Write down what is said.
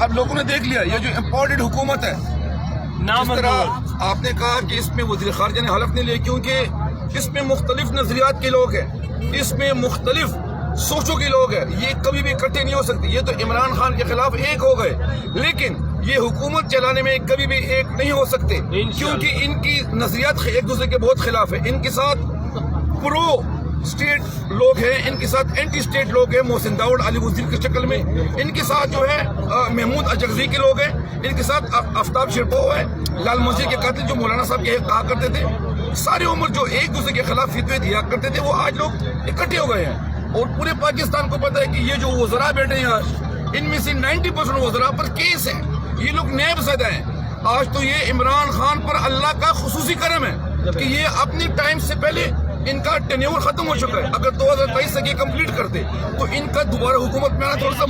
अब लोगों ने देख लिया ये जो इम्पोर्टेड हुकूमत है, जिस तरह आपने कहा कि इसमें वज़ीर ख़ारिजा ने हलफ नहीं लिया क्योंकि इसमें मुख्तलिफ नजरियात के लोग हैं, इसमें मुख्तलिफ सोचों के लोग हैं, ये कभी भी इकट्ठे नहीं हो सकते। ये तो इमरान खान के खिलाफ एक हो गए, लेकिन ये हुकूमत चलाने में कभी भी एक नहीं हो सकते क्योंकि इनकी नजरियात एक दूसरे के बहुत खिलाफ है। इनके साथ प्रो स्टेट लोग हैं, इनके साथ एंटी स्टेट लोग हैं, मोहसिन दाऊद अली वजीर की शक्ल में, इनके साथ जो है महमूद अजगजी के लोग हैं, इनके साथ आफ्ताब शिरपो है, लाल मस्जिद के कातिल जो मौलाना साहब के कहा करते थे, सारी उम्र जो एक दूसरे के खिलाफ फितवे दिया करते थे, वो आज लोग इकट्ठे हो गए हैं। और पूरे पाकिस्तान को पता है कि ये जो वज़रा बैठे हैं आज, इनमें से 90% वज़रा पर केस है, ये लोग नैब ज़दा हैं। आज तो ये इमरान खान पर अल्लाह का खुसूसी करम है कि ये अपनी टाइम से पहले इनका टेन्योर खत्म हो चुका है। अगर 2023 तक ये कंप्लीट करते तो इनका दोबारा हुकूमत में आना थोड़ा सा